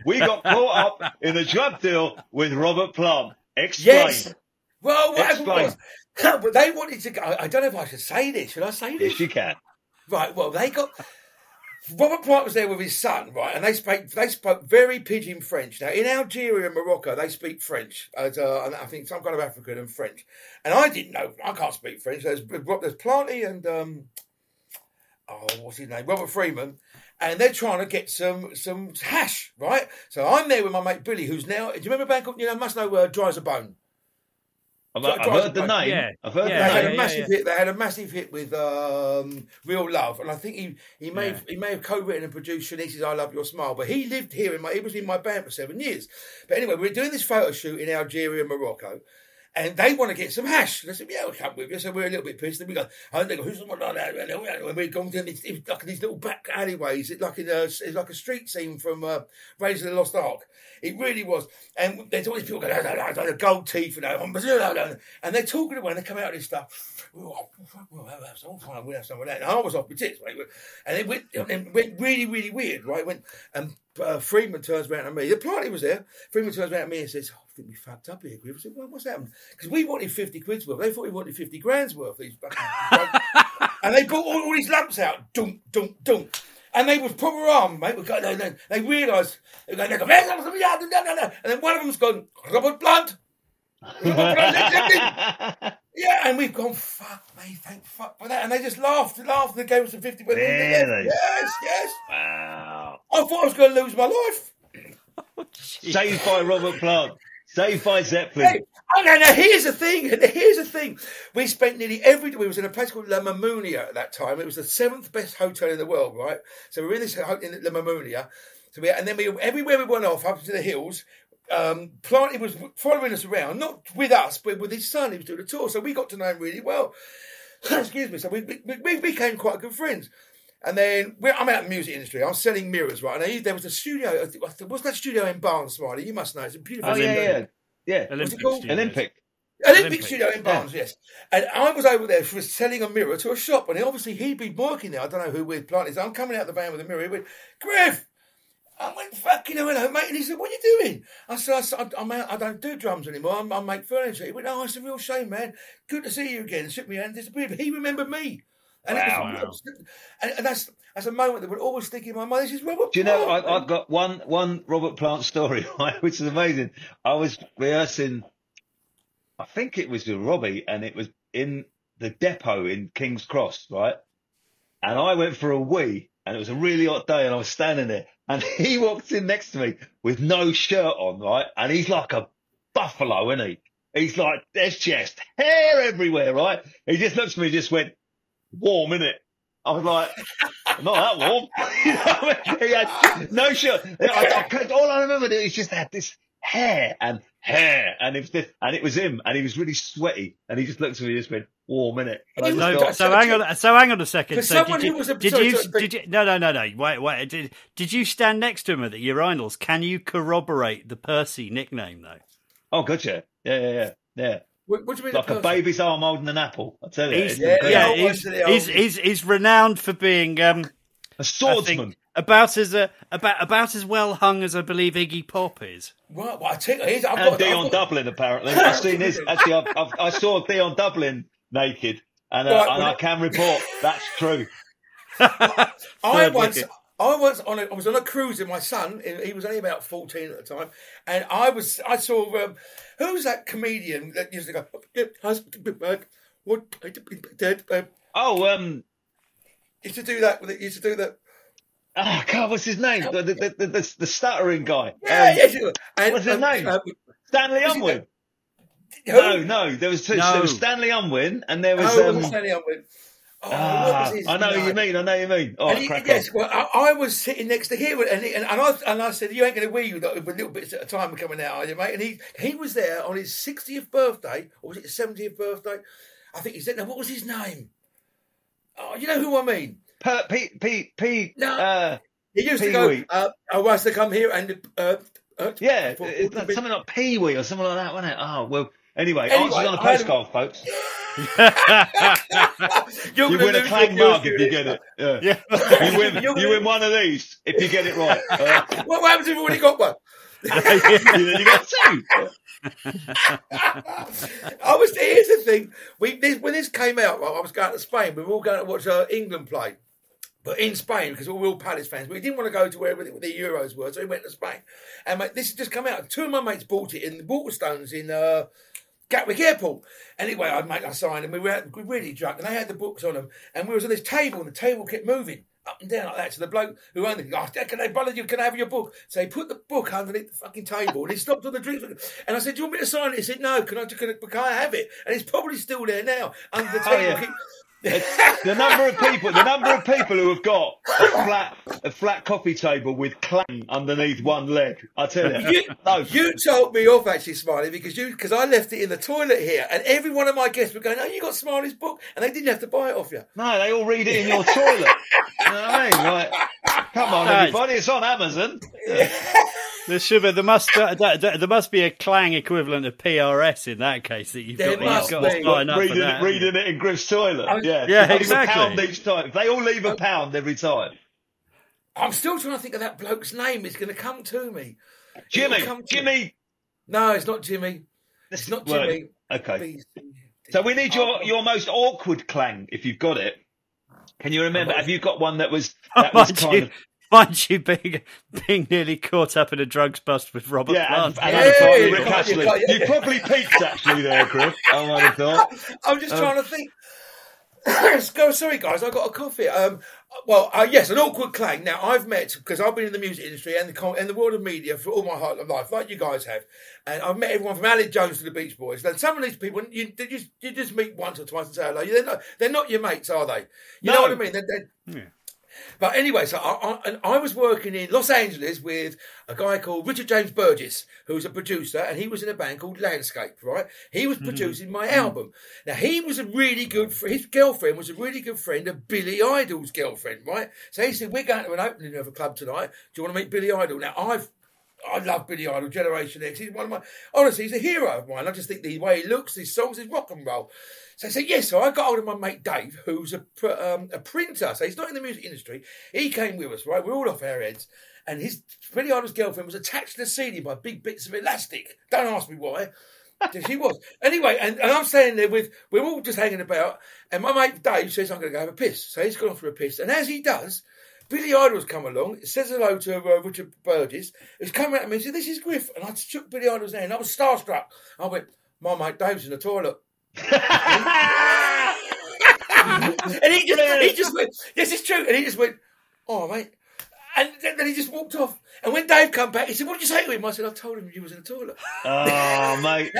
We got caught up in a drug deal with Robert Plant. Explain. Yes. Well, what happened was, but they wanted to go. I don't know if I should say this. Should I say this? Yes, you can. Right. Well, they got. Robert Plant was there with his son, right, and they spoke very pidgin French. Now, in Algeria and Morocco, they speak French, and I think some kind of African and French. And I didn't know. I can't speak French. There's Planty and what's his name? Robert Freeman, and they're trying to get some hash, right? So I'm there with my mate Billy, who's now. Do you remember a band called Must Know Dry as a Bone? I've heard the name. Yeah. I've heard They the had name. a massive hit. They had a massive hit with "Real Love," and I think he may have co-written and produced Shanice's "I Love Your Smile." But he lived here he was in my band for 7 years. But anyway, we were doing this photo shoot in Algeria and Morocco. And they want to get some hash. And I said, we'll come with you. So we're a little bit pissed. And we go, and they go, who's someone like that? And we've gone down these little back alleyways. It's like a street scene from Raiders of the Lost Ark. It really was. And there's all these people going, no, gold teeth. And they're talking away and they come out of this stuff. We'll have some of that. And I was off my tits, mate. And it went really, really weird, right? Freeman turns around to me. The party was there. Freeman turns around to me and says, I think we fucked up here, Griff. I said, well, what's happened? Because we wanted 50 quid's worth. They thought we wanted 50 grand's worth. These fucking and they brought all these lumps out. Dunk, dunk, dunk. And they was proper armed, mate. They realised. They go, and then one of them's gone, Robert Blunt. Yeah, and we've gone, fuck, mate, thank fuck for that. And they just laughed and they gave us some 50 quid. Really? Yes. Wow. I thought I was going to lose my life. Saved by Robert Plant. Saved by Zeppelin. Now here's the thing. We spent nearly every day. We was in a place called La Mamounia at that time. It was the 7th best hotel in the world, right? So we were in this hotel in La Mamounia. Everywhere we went off up to the hills, Planty was following us around, not with us, but with his son. He was doing a tour, so we got to know him really well. Excuse me. So we became quite good friends. And then I'm out in the music industry. I'm selling mirrors, right? And there was a studio. What's that studio in Barnes, Smiley? You must know. It's a beautiful. Yeah. What's it called? Olympic Studio in Barnes, yes. And I was over there for selling a mirror to a shop, and obviously he'd been working there. I don't know who we'd planted. So I'm coming out the van with a mirror. He went, Griff. I went, fucking hello, mate. And he said, what are you doing? I said, I'm out. I don't do drums anymore. I make furniture. He went, oh, it's a real shame, man. Good to see you again. Shook me hand and disappeared. But he remembered me. And and that's a moment that would always stick in my mind. This is Robert Plant. Do you know, I've got one Robert Plant story, right, which is amazing. I was rehearsing, I think it was with Robbie, and it was in the depot in King's Cross, right? And I went for a wee, and it was a really hot day, and I was standing there, and he walked in next to me with no shirt on, right? And he's like a buffalo, isn't he? He's like, there's just hair everywhere, right? He just looks at me and just went, warm, innit? I was like, not that warm. You know what I mean? He had no shirt. All I remember is just had this hair, and it was him, and he was really sweety, and he just looked at me and just went, warm, innit? So hang on a second. So did you? No. Wait. Did you stand next to him at the urinals? Can you corroborate the Percy nickname though? Oh, gotcha. Yeah. What do you mean? Like a baby's arm holding an apple. I tell you. He's renowned for being a swordsman. About as well hung as I believe Iggy Pop is. Well, I tell you, Dion Dublin apparently. I've seen his. Actually, I saw Dion Dublin naked, and I can report that's true. I was on a cruise with my son. He was only about 14 at the time, and I saw who's that comedian that used to go, used to do that. Oh God, what's his name? The stuttering guy. What's his name? Stanley Unwin. No. There was two. No. There was Stanley Unwin, and there was Stanley Unwin. What was his name? I know what you mean. Oh, yes. Well, I was sitting next to him, and I said, "You ain't going to wee with little bits at a time coming out, are you, mate?" And he was there on his 60th birthday, or was it his 70th birthday? I think he said. Now, what was his name? Oh, you know who I mean? Pete. No, he used to go. I was to come here and it's something like Pee Wee or something like that, wasn't it? Oh well. Anyway, answers on a postcard, folks. You win a Clang mug if you get it. Yeah. You win one of these if you get it right. What happens if you've already got one? You got two. Here's the thing. When this came out, I was going to Spain. We were all going to watch England play. But in Spain, because we're all Palace fans, we didn't want to go to wherever the Euros were, so we went to Spain. And mate, this had just come out. Two of my mates bought it in the Waterstones in Gatwick Airport. Anyway, I signed, and we were really drunk, and they had the books on them, and we was on this table, and the table kept moving. up and down like that to the bloke who owned it. Oh, can I bother you? Can I have your book? So he put the book underneath the fucking table and he stopped on the drinks. And I said, do you want me to sign it? He said, no, can I have it? And it's probably still there now under the table. Oh, yeah. The number of people who have got a flat coffee table with Clang underneath one leg. I tell you, you told me off actually, Smiley, because I left it in the toilet here, and every one of my guests were going, "Oh, you got Smiley's book," and they didn't have to buy it off you. No, they all read it in your toilet. You know what I mean? Like, come on, everybody, it's on Amazon. There must be a Clang equivalent of PRS in that case that you've got to sign up for that. Reading it in Griff's toilet. Yeah, exactly. £1 each time. If they all leave £1 every time. I'm still trying to think of that bloke's name. It's going to come to me. Jimmy. No, it's not Jimmy. It's not Jimmy. Okay. So we need your most awkward Clang, if you've got it. Can you remember? Have you got one that was kind of... Mind you, being nearly caught up in a drugs bust with Robert Plant. And Rick Astley. You probably peaked actually there, Griff. I might have thought. I'm just trying to think. Sorry, guys, I got a coffee. Yes, an awkward Clang. Now, I've met, because I've been in the music industry and the world of media for all my life, like you guys have, and I've met everyone from Alec Jones to the Beach Boys. And some of these people, you just meet once or twice and say hello. They're not your mates, are they? You know what I mean? Yeah. But anyway, so I was working in Los Angeles with a guy called Richard James Burgess, who's a producer, and he was in a band called Landscape, right? He was producing my album. Now, his girlfriend was a really good friend of Billy Idol's girlfriend, right? So he said, we're going to an opening of a club tonight. Do you want to meet Billy Idol? Now, I love Billy Idol, Generation X. He's honestly, he's a hero of mine. I just think the way he looks, his songs, his rock and roll. So I said, yes. So I got hold of my mate Dave, who's a printer. So he's not in the music industry. He came with us, right? We're all off our heads. And Billy Idol's girlfriend was attached to the CD by big bits of elastic. Don't ask me why. She was. Anyway, and I'm standing there we're all just hanging about. And my mate Dave says, I'm going to go have a piss. So he's gone off for a piss. And as he does, Billy Idol's come along, says hello to Richard Burgess, who's come out to me and said, this is Griff. And I shook Billy Idol's hand. I was starstruck. I went, my mate Dave's in the toilet. And he just went, yes, it's true. And he just went, oh, mate. And then he just walked off. And when Dave come back, he said, what did you say to him? I said, I told him you was in the toilet. Oh, mate.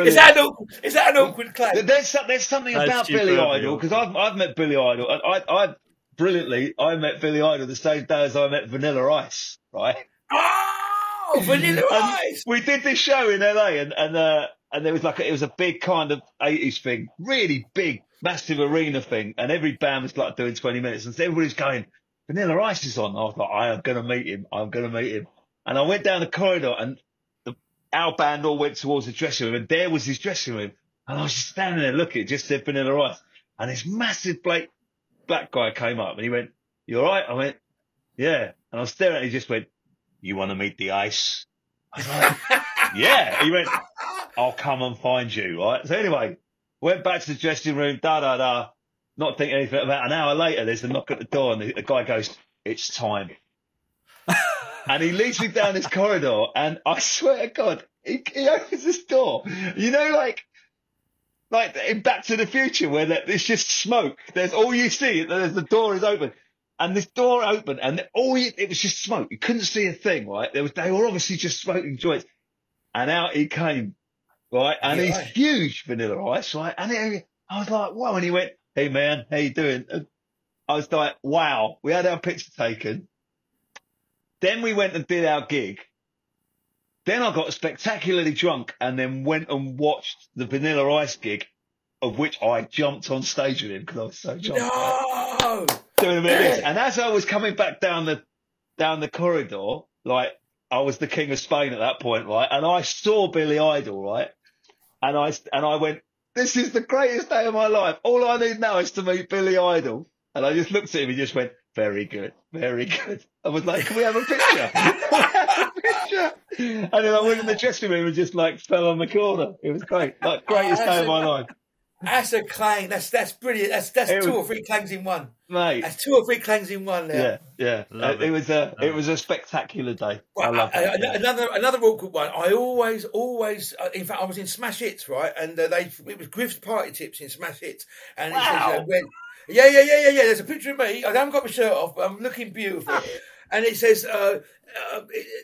Is that an awkward claim? There's something about Billy Idol, because I've met Billy Idol. I met Billy Idol the same day as I met Vanilla Ice, right? Oh, Vanilla Ice! We did this show in LA, and there was it was a big kind of 80s thing, really big, massive arena thing, and every band was doing 20 minutes, and so everybody's going, Vanilla Ice is on. I was like, I am going to meet him. And I went down the corridor, and our band all went towards the dressing room, and there was his dressing room, and I was just standing there looking, it just said Vanilla Ice, and this massive black guy came up, and he went, you all right? I went, yeah. And I was staring at him, he just went, you want to meet the Ice? I was like, yeah. He went, I'll come and find you, right? So anyway, went back to the dressing room, not thinking anything about it. An hour later, there's a knock at the door, and the guy goes, it's time. And he leads me down this corridor, and I swear to God, he opens this door. You know, like in Back to the Future, where there's just smoke. There's all you see. The door is open. And this door opened, and it was just smoke. You couldn't see a thing, right? They were obviously just smoking joints. And out he came, right? And he's huge, Vanilla Ice, right? And I was like, whoa. And he went, hey, man, how you doing? And I was like, wow. We had our picture taken. Then we went and did our gig. Then I got spectacularly drunk and then went and watched the Vanilla Ice gig, of which I jumped on stage with him because I was so drunk. No! Doing a bit of this. And as I was coming back down the corridor, I was the king of Spain at that point, right? And I saw Billy Idol, right? And I went, this is the greatest day of my life. All I need now is to meet Billy Idol. And I just looked at him and just went, very good, very good. I was like, can we have a picture? And then I went in the dressing room and just fell on the corner. It was great. Greatest day of my life. That's a Clang. That's brilliant. That's two or three Clangs in one, mate. That's 2 or 3 Clangs in one there. Yeah. It was a spectacular day. Well, I love that. Another awkward one. I always. In fact, I was in Smash Hits, right, and it was Griff's Party Tips in Smash Hits, and it says, yeah. There's a picture of me. I haven't got my shirt off, but I'm looking beautiful. And it says,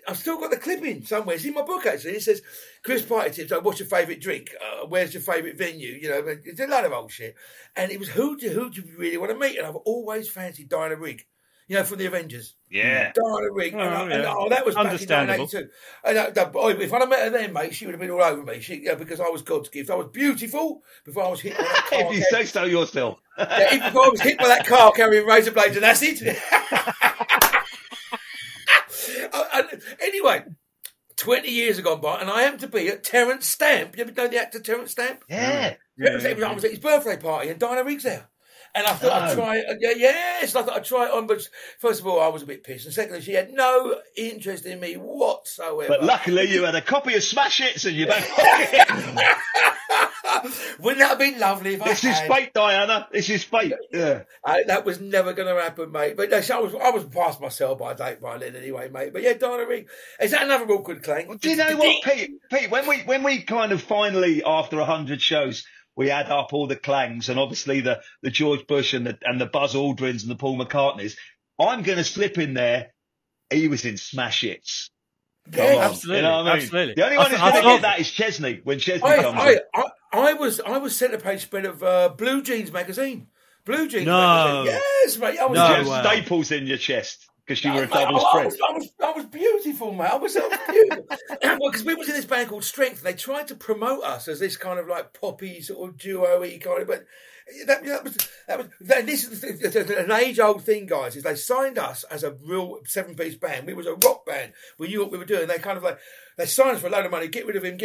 I've still got the clipping somewhere. It's in my book, actually. It says, Griff's Party Tips, like, what's your favourite drink? Where's your favourite venue? You know, it's a lot of old shit. And it was, who do you really want to meet? And I've always fancied Diana Rigg, you know, from the Avengers. Yeah. Diana Rigg. That was back in 1982. And, if I'd have met her then, mate, she would have been all over me. Because I was God's gift. I was beautiful before I was hit by that car. If you say so yourself. Even before I was hit by that car carrying razor blades and acid. Anyway, 20 years have gone by, and I am to be at Terence Stamp. You ever know the actor Terence Stamp? Yeah. I was at his birthday party, and Diana Rigg's there. And I thought I'd try it. Yes, I thought I'd try it on. But first of all, I was a bit pissed. And secondly, she had no interest in me whatsoever. But luckily, you had a copy of Smash Hits in your back pocket. Wouldn't that have been lovely if I had? This is fate, Diana. This is fate. Yeah. That was never going to happen, mate. But no, I was past my sell-by date by then anyway, mate. But yeah, Diana Rigg. Is that another awkward Clang? Well, do you know what, Pete? When we kind of finally, after 100 shows, we add up all the Clangs and obviously the George Bush and the Buzz Aldrins and the Paul McCartneys, I'm going to slip in there. He was in Smash Hits. Yeah, absolutely. You know what I mean? Absolutely. The only one who's going to get that is Chesney when Chesney comes in. I was centre page spread of Blue Jeans magazine. Blue Jeans magazine. Yes, mate. Did you have staples in your chest because you were a double spread? I was beautiful, mate. I was beautiful. Because we was in this band called Strength. And they tried to promote us as this kind of like poppy sort of duo-y kind of, but this is an age-old thing, guys. Is they signed us as a real 7-piece band. We was a rock band. We knew what we were doing. They kind of like they signed us for a load of money. Get rid of him.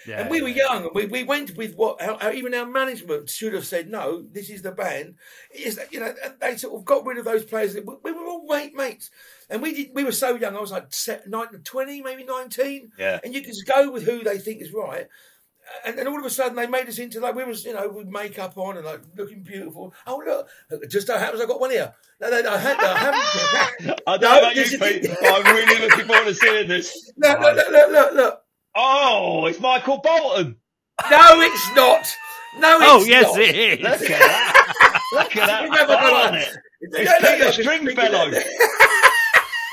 Yeah, and we were young, and we went with what even our management should have said. No, this is the band. They sort of got rid of those players. We were all mates. And we were so young. I was like 20, maybe 19. Yeah. And you can just go with who they think is right. And then all of a sudden they made us into like we was, with makeup on and like looking beautiful. Oh look, it just so happens I got one here. No, I haven't. I don't know about you, Pete. I'm really looking forward to seeing this. Look. Oh, it's Michael Bolton. No, it's not. No, it's yes, not. It is. Look at that. Look at that. It's Peter Stringfellow.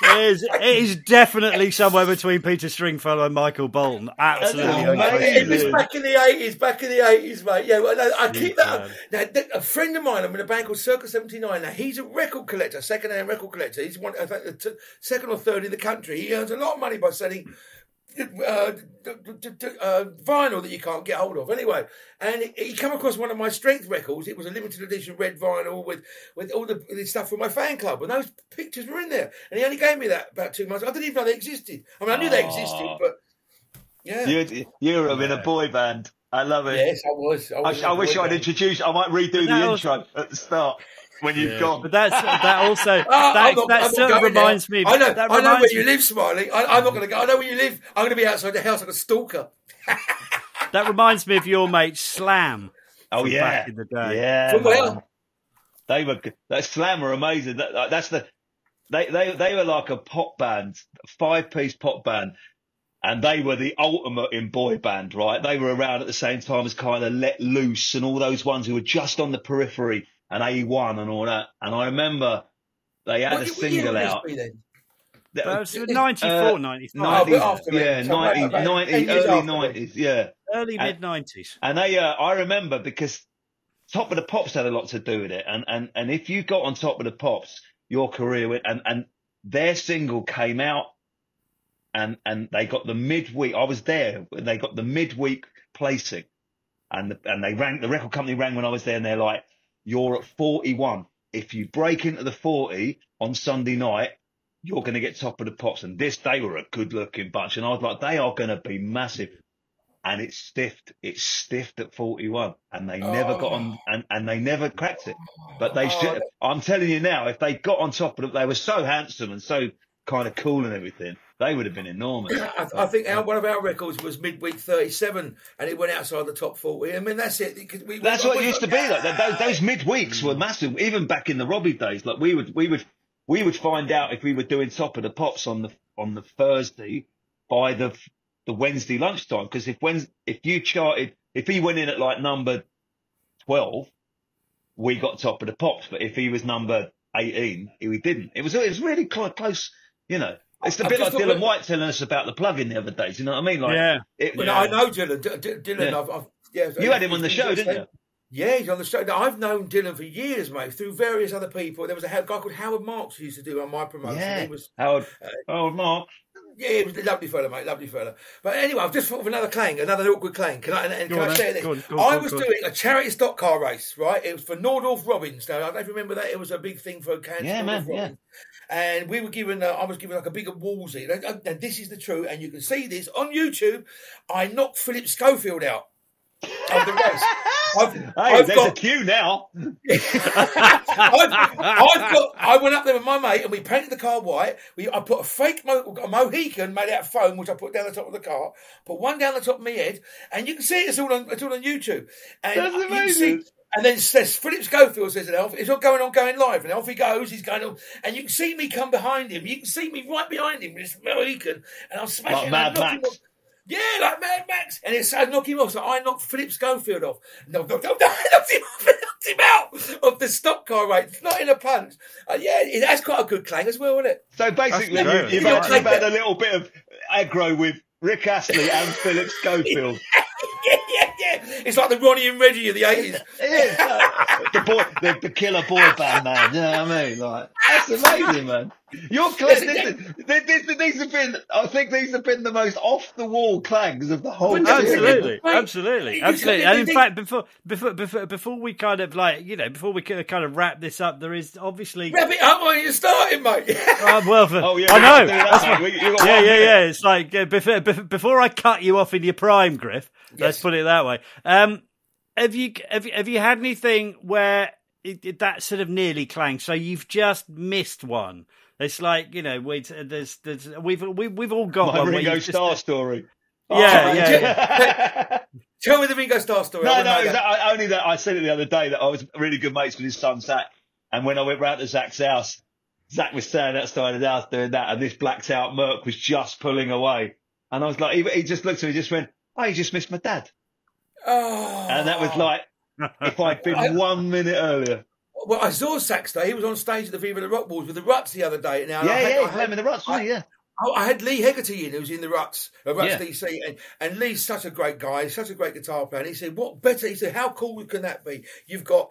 It is definitely somewhere between Peter Stringfellow and Michael Bolton. Absolutely. It was back in the 80s, mate. Yeah, well, no, I keep that up. Now, a friend of mine, I'm in a band called Circa 79. Now, he's a record collector, second-hand record collector. He's one, I think, the second or third in the country. He earns a lot of money by selling vinyl that you can't get hold of. Anyway, and he came across one of my Strength records. It was a limited edition red vinyl with all the stuff from my fan club, and those pictures were in there. And he only gave me that about 2 months. I didn't even know they existed. I mean, I knew they existed, but yeah. You were in a boy band. I love it. Yes, I was. I wish I'd introduced. I might redo the intro at the start. When you've gone, but that also reminds me. I know where you live, Smiley. I'm not going to go. I know where you live. I'm going to be outside the house like a stalker. That reminds me of your mate Slam. Oh yeah, back in the day. Yeah, from where? They were. That Slam were amazing. They were like a pop band, 5-piece pop band. And they were the ultimate in boy band, right? They were around at the same time as kind of Let Loose and all those ones who were just on the periphery. And A1 and all that. And I remember they had a single out. That was 94, 95. Yeah, 90, early 90s, yeah. Early mid-90s. And they, I remember because Top of the Pops had a lot to do with it. And if you got on Top of the Pops, your career went, and their single came out and they got the midweek. I was there. They got the midweek placing. And they rang, the record company rang when I was there and they're like, you're at 41. If you break into the 40 on Sunday night, you're going to get Top of the Pops. And they were a good looking bunch. And I was like, they are going to be massive. And it stiffed at 41. And they never got on, and they never cracked it. But they should, I'm telling you now, if they got on top of it, they were so handsome and so kind of cool and everything. They would have been enormous. I think one of our records was midweek 37, and it went outside the top 40. I mean, that's it. That's what it used to be. Like those midweeks were massive. Even back in the Robbie days, like we would find out if we were doing Top of the Pops on the Thursday by the Wednesday lunchtime. Because if he went in at like number 12, we got Top of the Pops. But if he was number 18, we didn't. It was really close, you know. It's a bit like Dylan White telling us about the plug-in the other day. Do you know what I mean? Like, I know Dylan. Dylan, you had him on the show, didn't you? Yeah, he's on the show. Now, I've known Dylan for years, mate, through various other people. There was a guy called Howard Marks who used to do on my promotion. Yeah, he was, Howard Marks. Yeah, he was a lovely fella, mate, lovely fella. But anyway, I've just thought of another Clang, another awkward Clang. Can I share this? I was doing a charity stock car race, right? It was for Nordorf Robbins. Now, I don't remember that. It was a big thing for cancer. Yeah, man, yeah. And we were given, I was given like a big Wolsey. And this is the truth, and you can see this on YouTube. I knocked Philip Schofield out of the race. There's a queue now. I went up there with my mate and we painted the car white. I put a fake Mohican made out of foam, which I put down the top of the car. Put one down the top of my head, and you can see it's all on YouTube. And that's amazing. And then says Philip Schofield says it's all going live, and off he goes. He's going on, and you can see me come behind him. You can see me right behind him with this Mohican, and I'm smashing. Like Mad Max. Yeah, like Mad Max. And it's I knock him off. So I knocked Philip Schofield off. No, I knocked him out of the stock car race. Not in a punch. That's quite a good Clang as well, isn't it? So basically, you've had a little bit of aggro with Rick Astley and Philip Schofield. Yeah. It's like the Ronnie and Reggie of the 80s. The killer boy band, man. You know what I mean? Like, that's amazing, man. You're clear. These have been, I think these have been the most off the wall Clangs of the whole series. Absolutely. And in fact, before we kind of before we kind of wrap this up, there is obviously wrap it up when you're starting, mate. I know. Yeah. It's like before I cut you off in your prime, Griff. Yes. Let's put it that way. Have you had anything where that sort of nearly Clang? So you've just missed one. It's like, you know, we've all got my one. Ringo Starr story. Yeah. Tell me the Ringo Starr story. Only that I said it the other day that I was really good mates with his son Zach, and when I went round to Zach's house, Zach was standing outside his house doing that, and this blacked out Merc was just pulling away, and I was like, he just looked at me, just went, "Oh, you just missed my dad." Oh. And that was like, if I'd been 1 minute earlier. Well, I saw Sax Day. He was on stage at the Viva the Rock Balls with the Ruts the other day. Now, he played with the Ruts, wasn't he? Yeah. I had Lee Hegarty in, who's in the Ruts DC, and Lee's such a great guy, such a great guitar player. And he said, "What better?" He said, "How cool can that be? You've got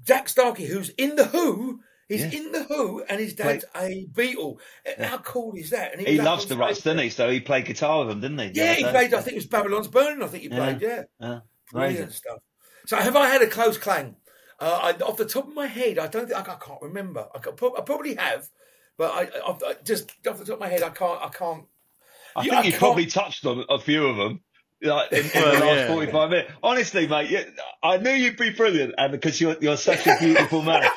Jack Starkey, who's in the Who." He's in the Who, and his dad's a Beatle. How cool is that? And he loves the Ruts, doesn't he? So he played guitar with them, didn't he? Yeah, he played. I think it was Babylon's Burning. I think he played. Brilliant stuff. So, have I had a close Clang? Off the top of my head, I can't remember. I probably have, but I just off the top of my head, I can't. I think you probably touched on a few of them. Like in the last 45 minutes. Honestly, mate, I knew you'd be brilliant, and because you're such a beautiful man.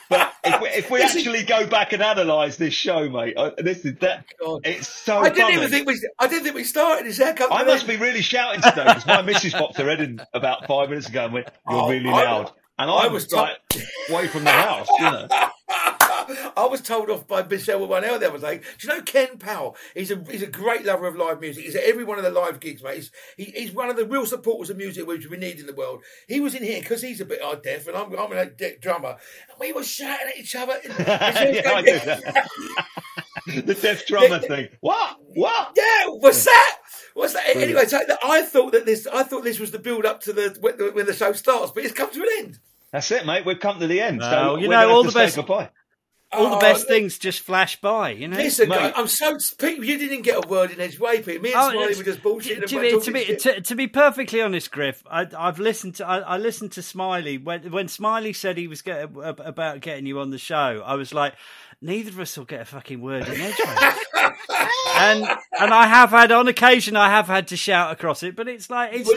But if we actually go back and analyse this show, mate, it's so. I didn't think we started this. I must be really shouting today because my missus popped her head in about 5 minutes ago and went, "You're really loud," and I was like away from the house, you know. I was told off by Michelle Wanell the other day. Do you know Ken Powell? He's a great lover of live music. He's at every one of the live gigs, mate. He's one of the real supporters of music which we need in the world. He was in here because he's a bit deaf, and I'm a drummer, and we were shouting at each other. I do that. The deaf drummer thing. What? Yeah, what's that? Anyway, so I thought this was the build up to when the show starts, but it's come to an end. That's it, mate. We've come to the end. So all the best. All the best things just flash by, you know. Listen, I'm so Pete. You didn't get a word in edgeway, Pete. Me and Smiley were just bullshitting. To be perfectly honest, Griff, I listened to Smiley when Smiley said he was about getting you on the show. I was like, neither of us will get a fucking word in edgeway. and I have had on occasion to shout across it, but it's like it's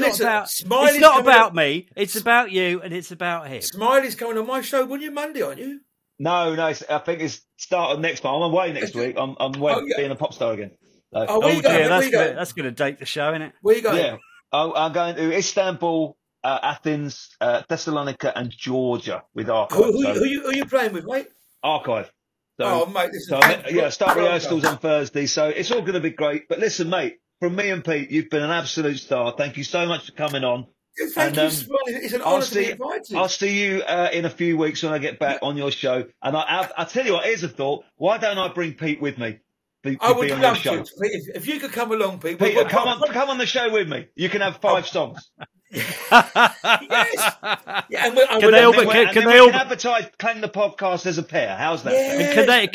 not about me. It's about you, and it's about him. Smiley's coming on my show. When you Monday, aren't you? No, I think it's start of next month. I'm away next week. I'm away being a pop star again. So. Dear, that's going to date the show, isn't it? Where you going? Yeah, I'm going to Istanbul, Athens, Thessalonica, and Georgia with Archive. Who are you playing with, mate? Archive. So, mate, listen. Start rehearsals on Thursday, so it's all going to be great. But listen, mate, from me and Pete, you've been an absolute star. Thank you so much for coming on. Thank you, Smiley. It's an honour to be invited. I'll see you in a few weeks when I get back on your show. And I'll tell you what, here's a thought. Why don't I bring Pete with me? I would love to. If you could come along, Pete. Peter, come on the show with me. You can have 5 songs. Yes. Yeah, can they all advertise Clang the podcast as a pair? How's that? Yes.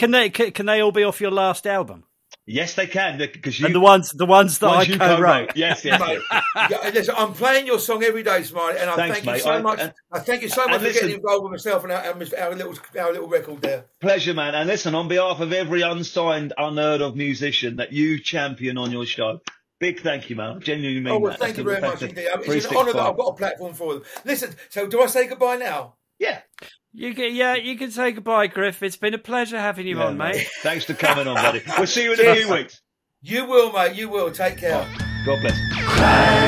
Can they all be off your last album? Yes, they can. Because the ones that I co-wrote. Yes. Listen, I'm playing your song every day, Smiley, and I thank you so much. I thank you so much for getting involved with myself and our little record there. Pleasure, man. And listen, on behalf of every unsigned, unheard of musician that you champion on your show, big thank you, man. I genuinely mean that. Thank you very much indeed. It's an honour that I've got a platform for them. Listen, so do I say goodbye now? Yeah. You can say goodbye, Griff. It's been a pleasure having you on, mate. Thanks for coming on, buddy. We'll see you in a few weeks. You will, mate. You will. Take care. God bless.